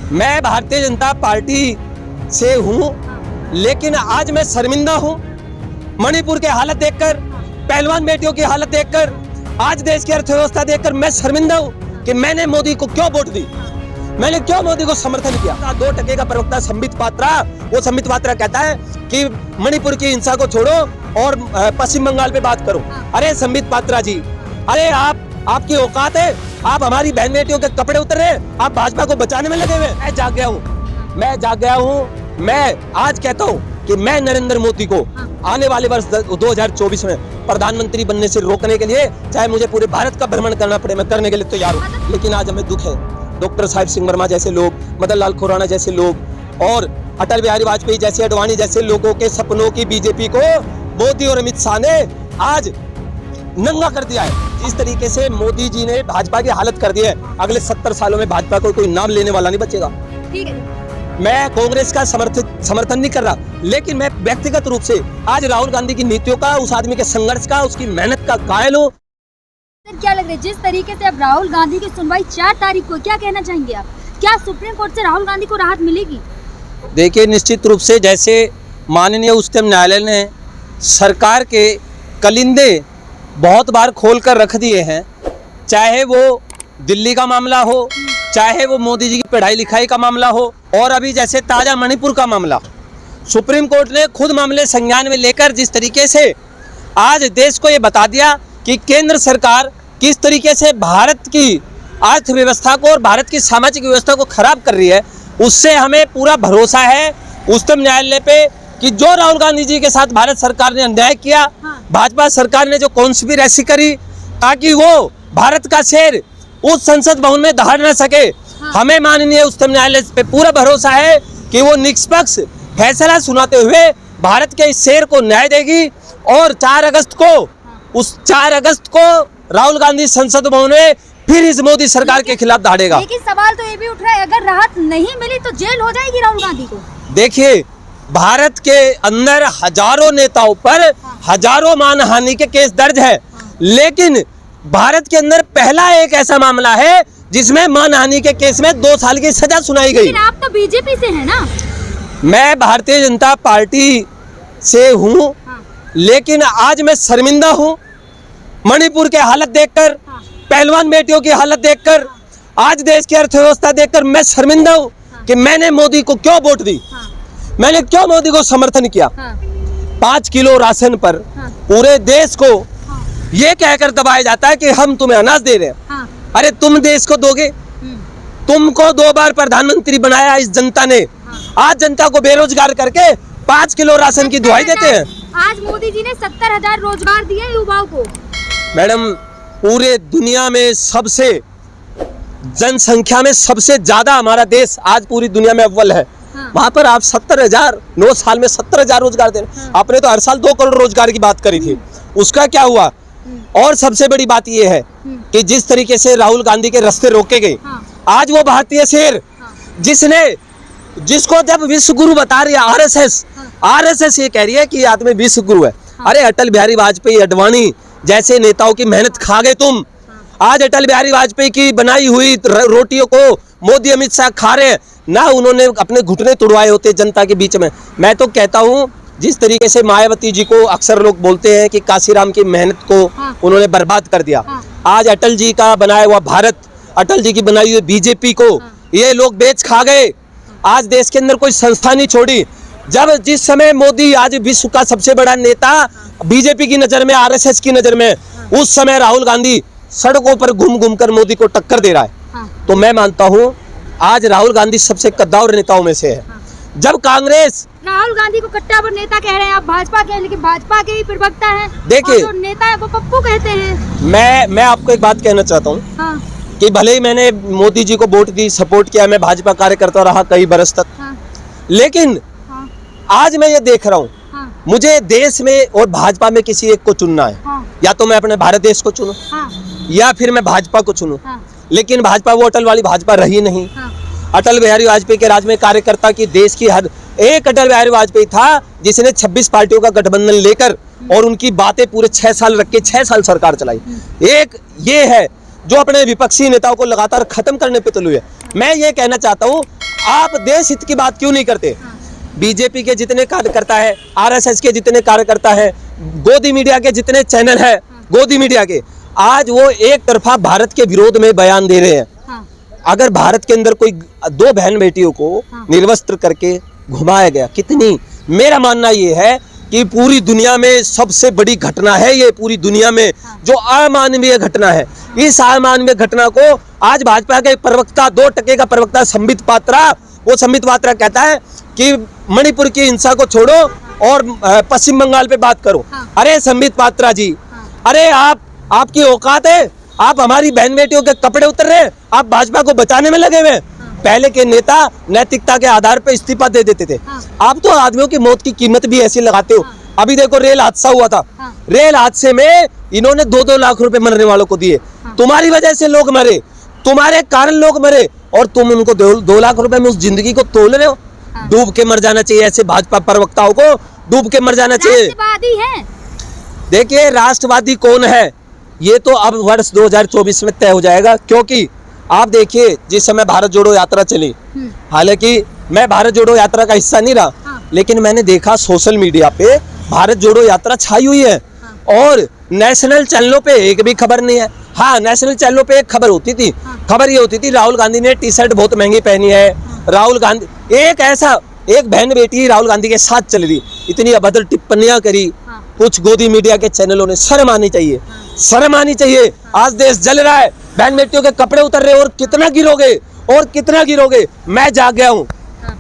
मैं भारतीय जनता पार्टी से हूँ, लेकिन आज मैं शर्मिंदा हूँ। मणिपुर के हालत देखकर, पहलवान बेटियों की हालत देखकर, आज देश की अर्थव्यवस्था देखकर मैं शर्मिंदा हूँ कि मैंने मोदी को क्यों वोट दी, मैंने क्यों मोदी को समर्थन किया। 2% का प्रवक्ता संबित पात्रा, वो संबित पात्रा कहता है कि मणिपुर की हिंसा को छोड़ो और पश्चिम बंगाल पे बात करो। अरे संबित पात्रा जी, अरे आपकी औकात है? आप हमारी बहन बेटियों के कपड़े उतर रहे हैं, आप भाजपा को बचाने में लगे हुए। मैं जाग गया हूँ। मैं आज कहता हूँ कि मैं नरेंद्र मोदी को आने वाले वर्ष 2024 में प्रधानमंत्री बनने से रोकने के लिए, चाहे मुझे पूरे भारत का भ्रमण करना पड़े, मैं करने के लिए तैयार हूँ। लेकिन आज हमें दुख है, डॉक्टर साहिब सिंह वर्मा जैसे लोग, मदन लाल खुराना जैसे लोग और अटल बिहारी वाजपेयी जैसे, अडवाणी जैसे लोगों के सपनों की बीजेपी को मोदी और अमित शाह ने आज नंगा कर दिया है। जिस तरीके से मोदी जी ने भाजपा की हालत कर दी है, अगले 70 सालों में भाजपा को कोई नाम लेने वाला नहीं बचेगा। ठीक है, मैं कांग्रेस का समर्थन नहीं कर रहा, लेकिन मैं व्यक्तिगत रूप से आज राहुल गांधी की नीतियों का, उस आदमी के संघर्ष का, उसकी मेहनत का कायल हूँ। क्या लग रहा है जिस तरीके से अब राहुल गांधी की सुनवाई 4 तारीख को, क्या कहना चाहेंगे आप? क्या सुप्रीम कोर्ट से राहुल गांधी को राहत मिलेगी? देखिए, निश्चित रूप से जैसे माननीय उच्चतम न्यायालय ने सरकार के कलिंदे बहुत बार खोल कर रख दिए हैं, चाहे वो दिल्ली का मामला हो, चाहे वो मोदी जी की पढ़ाई लिखाई का मामला हो, और अभी जैसे ताज़ा मणिपुर का मामला, सुप्रीम कोर्ट ने खुद मामले संज्ञान में लेकर जिस तरीके से आज देश को ये बता दिया कि केंद्र सरकार किस तरीके से भारत की अर्थव्यवस्था को और भारत की सामाजिक व्यवस्था को खराब कर रही है, उससे हमें पूरा भरोसा है उच्चतम न्यायालय पे कि जो राहुल गांधी जी के साथ भारत सरकार ने अन्याय किया, भाजपा सरकार ने जो कॉन्स्पिरेसी करी ताकि वो भारत का शेर उस संसद भवन में दहाड़ न सके, हमें माननीय उच्चतम न्यायालय पे पूरा भरोसा है कि वो निष्पक्ष फैसला सुनाते हुए भारत के इस शेर को न्याय देगी। और 4 अगस्त को राहुल गांधी संसद भवन में फिर इस मोदी सरकार के खिलाफ दहाड़ेगा। लेकिन सवाल तो ये भी उठ रहा है, अगर राहत नहीं मिली तो जेल हो जाएगी राहुल गांधी को। देखिए, भारत के अंदर हजारों नेताओं पर हजारों मानहानि के केस दर्ज है, लेकिन भारत के अंदर पहला एक ऐसा मामला है जिसमें मानहानि के केस में 2 साल की सजा सुनाई गई। लेकिन आप तो बीजेपी से हैं ना? मैं भारतीय जनता पार्टी से हूँ, लेकिन आज मैं शर्मिंदा हूँ। मणिपुर के हालत देखकर, पहलवान बेटियों की हालत देखकर, आज देश की अर्थव्यवस्था देखकर मैं शर्मिंदा हूँ कि मैंने मोदी को क्यों वोट दी, मैंने क्यों मोदी को समर्थन किया। 5 किलो राशन पर पूरे देश को ये कहकर दबाया जाता है कि हम तुम्हें अनाज दे रहे हैं। अरे तुम देश को दोगे? तुमको 2 बार प्रधानमंत्री बनाया इस जनता ने, आज जनता को बेरोजगार करके 5 किलो राशन की दुहाई देते हैं। आज मोदी जी ने 70,000 रोजगार दिए युवाओं को। मैडम, पूरे दुनिया में सबसे जनसंख्या में सबसे ज्यादा हमारा देश आज पूरी दुनिया में अव्वल है। वहाँ पर आप 70,000 9 साल में 70,000 रोजगार दे रहे हैं। आपने तो हर साल 2 करोड़ रोजगार की बात करी थी, उसका क्या हुआ? और सबसे बड़ी बात यह है कि जिस तरीके से राहुल गांधी के रास्ते रोके गए, आज वो भारतीय शेर जिसको जब विश्व गुरु बता रही है आरएसएस ये कह रही है कि आदमी विश्व गुरु है। अरे अटल बिहारी वाजपेयी, अडवाणी जैसे नेताओं की मेहनत खा गए तुम। आज अटल बिहारी वाजपेयी की बनाई हुई रोटियों को मोदी अमित शाह खा रहे हैं ना, उन्होंने अपने घुटने तुड़वाए होते जनता के बीच में। मैं तो कहता हूँ, जिस तरीके से मायावती जी को अक्सर लोग बोलते हैं कि काशीराम की मेहनत को उन्होंने बर्बाद कर दिया, आज अटल जी का बनाया हुआ भारत, अटल जी की बनाई हुई बीजेपी को ये लोग बेच खा गए। आज देश के अंदर कोई संस्था नहीं छोड़ी। जिस समय मोदी आज विश्व का सबसे बड़ा नेता बीजेपी की नजर में, आरएसएस की नजर में, उस समय राहुल गांधी सड़कों पर घूम कर मोदी को टक्कर दे रहा है। तो मैं मानता हूँ आज राहुल गांधी सबसे कद्दावर नेताओं में से है। जब कांग्रेस राहुल गांधी को कट्टावर नेता कह रहे हैं आप, भाजपा के, लेकिन भाजपा के ही प्रवक्ता हैं। देखिए, जो नेता है वो पप्पू कहते हैं। मैं आपको एक बात कहना चाहता हूँ कि भले ही मैंने मोदी जी को वोट दी, सपोर्ट किया, मैं भाजपा कार्यकर्ता रहा कई बरस तक, लेकिन आज मैं ये देख रहा हूँ, मुझे देश में और भाजपा में किसी एक को चुनना है। या तो मैं अपने भारत देश को चुनूं, या फिर मैं भाजपा को चुनूं। लेकिन भाजपा वो अटल वाली भाजपा रही नहीं। अटल बिहारी वाजपेयी के राज में कार्यकर्ता की देश की हर एक अटल बिहारी वाजपेयी था जिसने 26 पार्टियों का गठबंधन लेकर और उनकी बातें पूरे 6 साल रख के 6 साल सरकार चलाई। एक ये है जो अपने विपक्षी नेताओं को लगातार खत्म करने पे तुले हुए है। मैं ये कहना चाहता हूँ, आप देश हित की बात क्यों नहीं करते? बीजेपी के जितने कार्यकर्ता है, आरएसएस के जितने कार्यकर्ता है, गोदी मीडिया के जितने चैनल है, गोदी मीडिया के, आज वो एक तरफा भारत के विरोध में बयान दे रहे हैं। अगर भारत के अंदर कोई दो बहन बेटियों को निर्वस्त्र करके घुमाया गया, कितनी, मेरा मानना ये है कि पूरी दुनिया में सबसे बड़ी घटना है ये, पूरी दुनिया में जो अमानवीय घटना है। इस अमानवीय घटना को आज भाजपा के प्रवक्ता, 2% का प्रवक्ता संबित पात्रा, वो संबित पात्रा कहता है कि मणिपुर की हिंसा को छोड़ो और पश्चिम बंगाल पे बात करो। अरे संबित पात्रा जी, अरे आपकी औकात है? आप हमारी बहन बेटियों के कपड़े उतर रहे हैं, आप भाजपा को बचाने में लगे हुए। पहले के नेता नैतिकता के आधार पर इस्तीफा दे देते थे, आप तो आदमियों की मौत की कीमत भी ऐसी लगाते हो। अभी देखो रेल हादसा हुआ था, रेल हादसे में इन्होंने 2-2 लाख रुपए मरने वालों को दिए। तुम्हारी वजह से लोग मरे, तुम्हारे कारण लोग मरे, और तुम उनको 2 लाख रुपए में उस जिंदगी को तोल रहे हो। डूब के मर जाना चाहिए, ऐसे भाजपा प्रवक्ताओं को डूब के मर जाना चाहिए। राष्ट्रवादी है। देखिए राष्ट्रवादी कौन है ये तो अब वर्ष 2024 में तय हो जाएगा, क्योंकि आप देखिए जिस समय भारत जोड़ो यात्रा चली, हालांकि मैं भारत जोड़ो यात्रा का हिस्सा नहीं रहा, लेकिन मैंने देखा सोशल मीडिया पे भारत जोड़ो यात्रा छाई हुई है, और नेशनल चैनलों पे एक भी खबर नहीं है। हाँ, नेशनल चैनलों पे एक खबर होती थी, खबर ये होती थी राहुल गांधी ने टी शर्ट बहुत महंगी पहनी है, राहुल गांधी, एक बहन बेटी राहुल गांधी के साथ चल रही, इतनी अभद्र टिप्पणियां करी कुछ गोदी मीडिया के चैनलों ने। शर्म आनी चाहिए, शर्म आनी चाहिए। आज देश जल रहा है, बहन बेटियों के कपड़े उतर रहे, और कितना गिरोगे, और कितना गिरोगे। मैं जाग गया हूँ,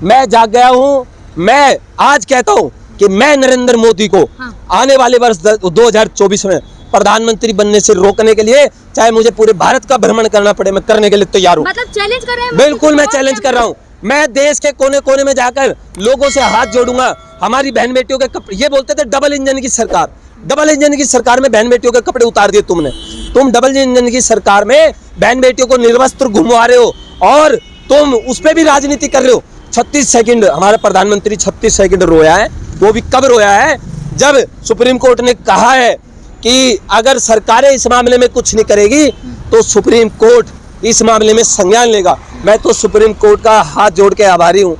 मैं जाग गया हूँ। मैं आज कहता हूँ कि मैं नरेंद्र मोदी को आने वाले वर्ष 2024 में प्रधानमंत्री बनने से रोकने के लिए, चाहे मुझे पूरे भारत का भ्रमण करना पड़े, मैं करने के लिए तैयार हूँ। मतलब चैलेंज कर रहे हैं? बिल्कुल मैं चैलेंज कर रहा हूँ। मैं देश के कोने कोने में जाकर लोगों से हाथ जोड़ूंगा। हमारी बहन बेटियों के कपड़े, ये बोलते थे डबल इंजन की सरकार, डबल इंजन की सरकार में बहन बेटियों के कपड़े उतार दिए तुमने। तुम डबल इंजन की सरकार में बहन बेटियों को निर्वस्त्र घुमवा रहे हो, और तुम उस पर भी राजनीति कर रहे हो। 36 सेकंड हमारा प्रधानमंत्री 36 सेकंड रोया है, वो भी कब रोया है? जब सुप्रीम कोर्ट ने कहा है कि अगर सरकारें इस मामले में कुछ नहीं करेगी तो सुप्रीम कोर्ट इस मामले में संज्ञान लेगा। मैं तो सुप्रीम कोर्ट का हाथ जोड़ के आभारी हूँ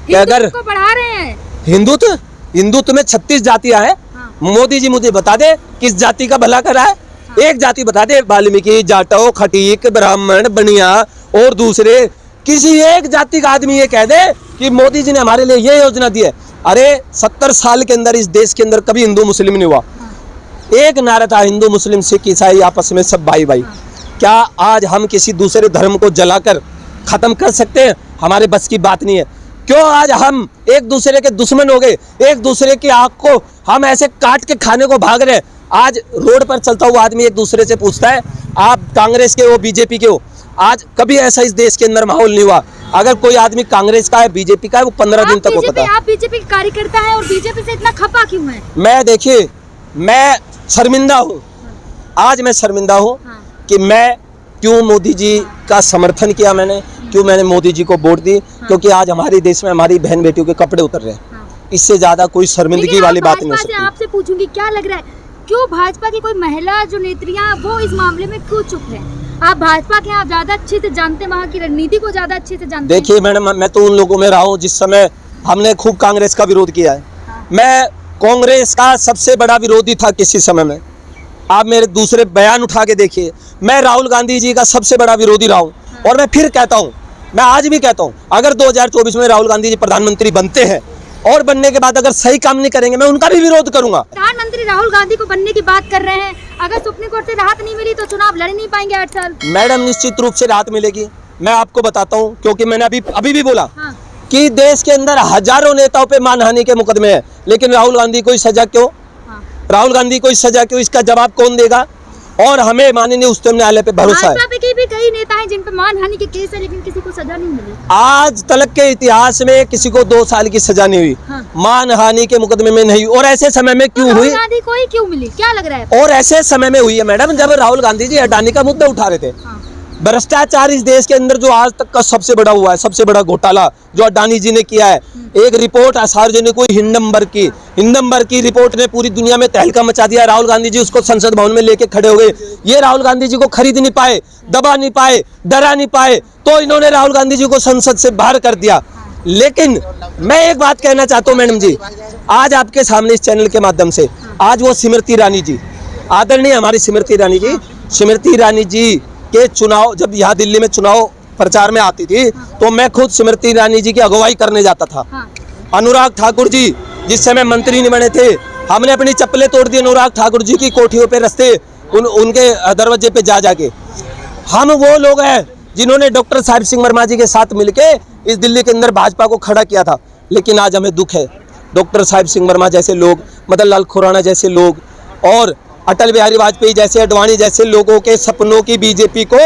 कि अगर बढ़ा रहे हैं हिंदुत्व में 36 जातियां हैं, मोदी जी मुझे बता दे किस जाति का भला करा है? एक जाति बता दे, वाल्मीकि, जाटव, खटीक, ब्राह्मण, बनिया और दूसरे, किसी एक जाति का आदमी ये कह दे कि मोदी जी ने हमारे लिए ये योजना दी है। अरे 70 साल के अंदर इस देश के अंदर कभी हिंदू मुस्लिम नहीं हुआ, एक नारा था हिंदू मुस्लिम सिख ईसाई आपस में सब भाई भाई। क्या आज हम किसी दूसरे धर्म को जलाकर खत्म कर सकते हैं? हमारे बस की बात नहीं है। क्यों आज हम एक दूसरे के दुश्मन हो गए, एक दूसरे की आंख को हम ऐसे काट के खाने को भाग रहे हैं। आज रोड पर चलता हुआ आदमी एक दूसरे से पूछता है आप कांग्रेस के हो बीजेपी के हो। आज कभी ऐसा इस देश के अंदर माहौल नहीं हुआ। अगर कोई आदमी कांग्रेस का है बीजेपी का है, वो 15 दिन तक होता था। आप बीजेपी के कार्यकर्ता है और बीजेपी से इतना खपा क्यों है? मैं देखिए, मैं शर्मिंदा हूँ, आज मैं शर्मिंदा हूँ कि मैं क्यों मोदी जी का समर्थन किया, मैंने क्यों मैंने मोदी जी को वोट दी, क्योंकि आज हमारे देश में हमारी बहन बेटियों के कपड़े उतर रहे हैं। इससे ज्यादा कोई शर्मिंदगी वाली बात नहीं हो सकती। आपसे पूछूंगी, क्या लग रहा है क्यों भाजपा की कोई महिला जो नेत्रियां वो इस मामले में क्यों चुप है? आप भाजपा के, आप ज्यादा अच्छे से जानते हैं, वहाँ की रणनीति को ज्यादा अच्छे से जानते हैं। देखिए मैडम, मैं तो उन लोगों में रहा हूँ जिस समय हमने खूब कांग्रेस का विरोध किया है। मैं कांग्रेस का सबसे बड़ा विरोधी था किसी समय में। आप मेरे दूसरे बयान उठा के देखिए, मैं राहुल गांधी जी का सबसे बड़ा विरोधी रहा हूँ। और मैं फिर कहता हूँ, मैं आज भी कहता हूँ, अगर 2024 में राहुल गांधी जी प्रधानमंत्री बनते हैं और बनने के बाद अगर सही काम नहीं करेंगे, मैं उनका भी विरोध करूंगा। प्रधानमंत्री राहुल गांधी को बनने की बात कर रहे हैं, अगर सुप्रीम कोर्ट से राहत नहीं मिली तो चुनाव लड़ नहीं पाएंगे 8 साल। मैडम निश्चित रूप से राहत मिलेगी, मैं आपको बताता हूँ, क्योंकि मैंने अभी भी बोला कि देश के अंदर हजारों नेताओं पे मानहानि के मुकदमे हैं, लेकिन राहुल गांधी को सजा क्यों? राहुल गांधी को सजा क्यों? इसका जवाब कौन देगा? और हमें माननीय उच्चतम न्यायालय पे भरोसा है। भाजपा के भी कई नेता हैं जिन पर मानहानि के केस है, लेकिन किसी को सजा नहीं मिली। आज तक के इतिहास में किसी को 2 साल की सजा नहीं हुई, मानहानि के मुकदमे में नहीं हुई। और ऐसे समय में क्यों हुई? राहुल गांधी को ही क्यों मिली, क्या लग रहा है? और ऐसे समय में हुई है मैडम जब राहुल गांधी जी अडानी का मुद्दा उठा रहे थे। भ्रष्टाचार इस देश के अंदर जो आज तक का सबसे बड़ा हुआ है, सबसे बड़ा घोटाला जो अडानी जी ने किया है। एक रिपोर्ट सार्वजनिक हुई हिंडनबर्ग की रिपोर्ट ने पूरी दुनिया में तहलका मचा दिया। राहुल गांधी जी उसको संसद भवन में लेके खड़े हो गए। ये राहुल गांधी जी को खरीद नहीं पाए, दबा नहीं पाए, डरा नहीं पाए, तो इन्होंने राहुल गांधी जी को संसद से बाहर कर दिया। लेकिन मैं एक बात कहना चाहता हूँ मैडम जी, आज आपके सामने इस चैनल के माध्यम से आज वो स्मृति ईरानी जी, आदरणीय हमारी स्मृति ईरानी जी के चुनाव, जब यहाँ दिल्ली में चुनाव प्रचार में आती थी तो मैं खुद स्मृति ईरानी जी की अगुवाई करने जाता था। अनुराग ठाकुर जी जिस समय मंत्री नहीं बने थे, हमने अपनी चप्पलें तोड़ दी अनुराग ठाकुर जी की कोठियों पे, रास्ते उनके दरवाजे पे जा जाके। हम वो लोग हैं जिन्होंने डॉक्टर साहिब सिंह वर्मा जी के साथ मिलके इस दिल्ली के अंदर भाजपा को खड़ा किया था। लेकिन आज हमें दुख है, डॉक्टर साहिब सिंह वर्मा जैसे लोग, मदन लाल खुराना जैसे लोग और अटल बिहारी वाजपेयी जैसे, अडवाणी जैसे लोगों के सपनों की बीजेपी को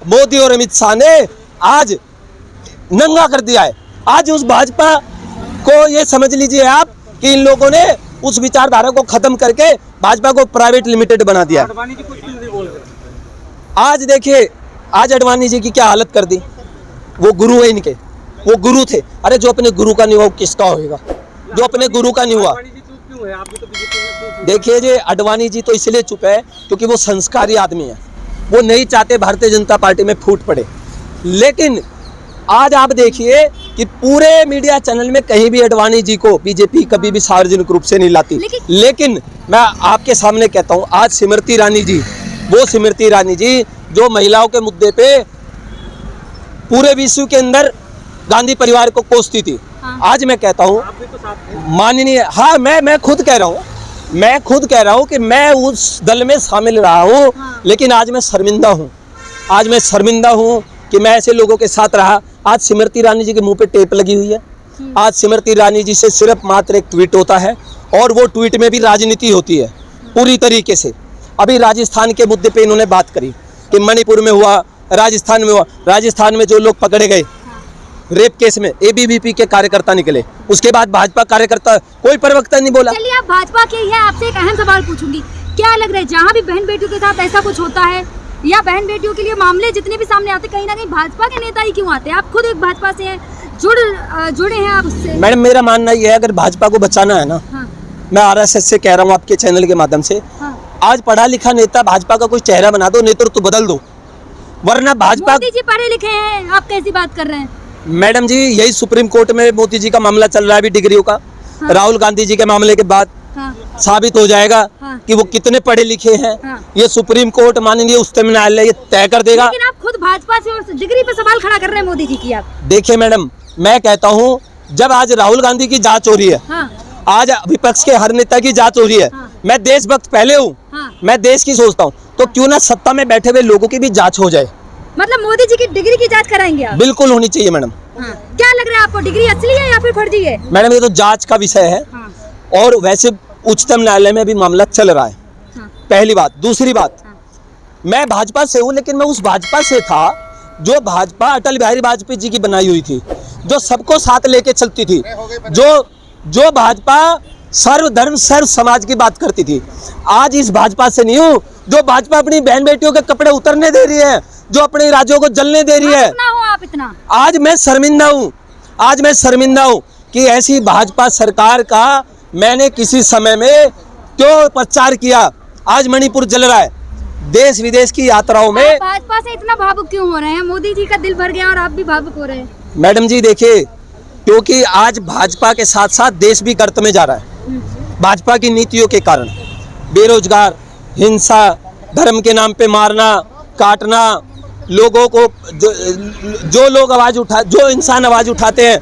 मोदी और अमित शाह ने आज नंगा कर दिया है। आज उस भाजपा को ये समझ लीजिए आप कि इन लोगों ने उस विचारधारा को खत्म करके भाजपा को प्राइवेट लिमिटेड बना दिया। आज देखिए, आज अडवाणी जी की क्या हालत कर दी। वो गुरु है इनके, वो गुरु थे। अरे जो अपने गुरु का नहीं हुआ किसका होएगा, जो अपने गुरु का नहीं हुआ। देखिए जी, अडवाणी जी तो इसलिए चुप है क्योंकि वो संस्कारी आदमी है, वो नहीं चाहते भारतीय जनता पार्टी में फूट पड़े। लेकिन आज आप देखिए कि पूरे मीडिया चैनल में कहीं भी अडवाणी जी को बीजेपी कभी भी सार्वजनिक रूप से नहीं लाती। लेकिन मैं आपके सामने कहता हूं, आज स्मृति ईरानी जी, वो स्मृति ईरानी जी जो महिलाओं के मुद्दे पे पूरे विश्व के अंदर गांधी परिवार को कोसती थी। आज मैं कहता हूं माननीय, हाँ मैं खुद कह रहा हूं कि मैं उस दल में शामिल रहा हूं। लेकिन आज मैं शर्मिंदा हूं कि मैं ऐसे लोगों के साथ रहा। आज स्मृति ईरानी जी के मुंह पे टेप लगी हुई है। आज स्मृति ईरानी जी से सिर्फ मात्र एक ट्वीट होता है और वो ट्वीट में भी राजनीति होती है पूरी तरीके से। अभी राजस्थान के मुद्दे पे इन्होंने बात करी कि मणिपुर में हुआ, राजस्थान में हुआ। राजस्थान में जो लोग पकड़े गए रेप केस में, एबीवीपी के कार्यकर्ता निकले, उसके बाद भाजपा कार्यकर्ता कोई प्रवक्ता नहीं बोला। चलिए, आप भाजपा के हैं, आपसे एक अहम सवाल पूछूंगी। क्या लग रहा है, जहाँ भी बहन बेटियों के साथ ऐसा कुछ होता है या बहन बेटियों के लिए मामले जितने भी सामने आते, कहीं ना कहीं भाजपा के नेता ही क्यों आते हैं? आप खुद एक भाजपा से हैं, जुड़े हैं आप उससे। मैडम, मेरा मानना ये है, अगर भाजपा को बचाना है ना, मैं आरएसएस से कह रहा हूँ आपके चैनल के माध्यम से, आज पढ़ा लिखा नेता भाजपा का कोई चेहरा बना दो, नेतृत्व बदल दो, वरना भाजपा। मोदी जी पढ़े लिखे हैं, आप कैसी बात कर रहे हैं? मैडम जी, यही सुप्रीम कोर्ट में मोदी जी का मामला चल रहा है अभी डिग्रियों का। राहुल गांधी जी के मामले के बाद साबित हो जाएगा कि वो कितने पढ़े लिखे हैं। ये सुप्रीम कोर्ट, माननीय उच्चतम न्यायालय ये तय कर देगा। लेकिन आप खुद भाजपा से और डिग्री पे सवाल खड़ा कर रहे हैं मोदी जी की। आप देखिए मैडम, मैं कहता हूँ, जब आज राहुल गांधी की जांच हो रही है, आज विपक्ष के हर नेता की जांच हो रही है, मैं देशभक्त पहले हूँ, मैं देश की सोचता हूँ, तो क्यों ना सत्ता में बैठे हुए लोगों की भी जांच हो जाए। मतलब मोदी जी की डिग्री की जांच कराएंगे आप? बिल्कुल होनी चाहिए मैडम। क्या लग रहा है आपको, डिग्री असली है या फिर फर्जी है? मैडम, ये तो जांच का विषय है और वैसे उच्चतम न्यायालय में भी मामला चल रहा है। पहली बात। दूसरी बात, मैं भाजपा से हूँ, लेकिन मैं उस भाजपा से था जो भाजपा अटल बिहारी वाजपेयी जी की बनाई हुई थी, जो सबको साथ लेके चलती थी, जो भाजपा सर्वधर्म सर्व समाज की बात करती थी। आज इस भाजपा से नहीं हूँ जो भाजपा अपनी बहन बेटियों के कपड़े उतरने दे रही है, जो अपने राज्यों को जलने दे रही है। आप इतना आज मैं शर्मिंदा हूँ कि ऐसी भाजपा सरकार का मैंने किसी समय में क्यों प्रचार किया। आज मणिपुर जल रहा है, देश विदेश की यात्राओं में। भाजपा से इतना भावुक क्यों हो रहे हैं? मोदी जी का दिल भर गया और आप भी भावुक हो रहे हैं। मैडम जी देखिए, क्योंकि आज भाजपा के साथ साथ देश भी गर्त में जा रहा है। भाजपा की नीतियों के कारण बेरोजगार, हिंसा, धर्म के नाम पे मारना, काटना, लोगों को जो लोग आवाज जो इंसान आवाज उठाते हैं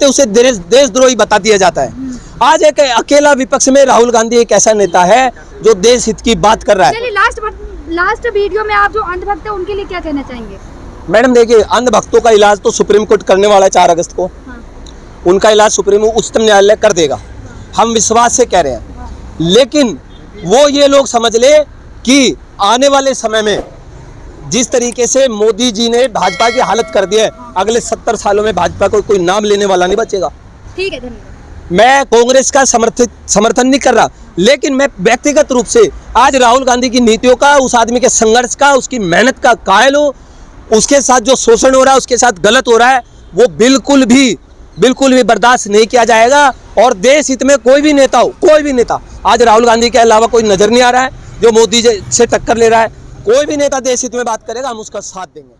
उसे देशद्रोही बता दिया जाता है। आज एक अकेला विपक्ष में राहुल गांधी एक ऐसा नेता है जो देश हित की बात कर रहा है। चलिए, लास्ट वीडियो में आप जो अंधभक्त है उनके लिए क्या कहना चाहेंगे? मैडम देखिए, अंधभक्तों का इलाज तो सुप्रीम कोर्ट करने वाला है 4 अगस्त को। उनका इलाज सुप्रीम उच्चतम न्यायालय कर देगा, हम विश्वास से कह रहे हैं। लेकिन वो ये लोग समझ ले कि आने वाले समय में जिस तरीके से मोदी जी ने भाजपा की हालत कर दी है, अगले 70 सालों में भाजपा को कोई नाम लेने वाला नहीं बचेगा। ठीक है, धन्यवाद। मैं कांग्रेस का समर्थन नहीं कर रहा, लेकिन मैं व्यक्तिगत रूप से आज राहुल गांधी की नीतियों का, उस आदमी के संघर्ष का, उसकी मेहनत का कायल हूँ। उसके साथ जो शोषण हो रहा है, उसके साथ गलत हो रहा है, वो बिल्कुल भी बर्दाश्त नहीं किया जाएगा। और देश हित में कोई भी नेता आज राहुल गांधी के अलावा कोई नजर नहीं आ रहा है जो मोदी जी से टक्कर ले रहा है। कोई भी नेता देश हित में बात करेगा, हम उसका साथ देंगे।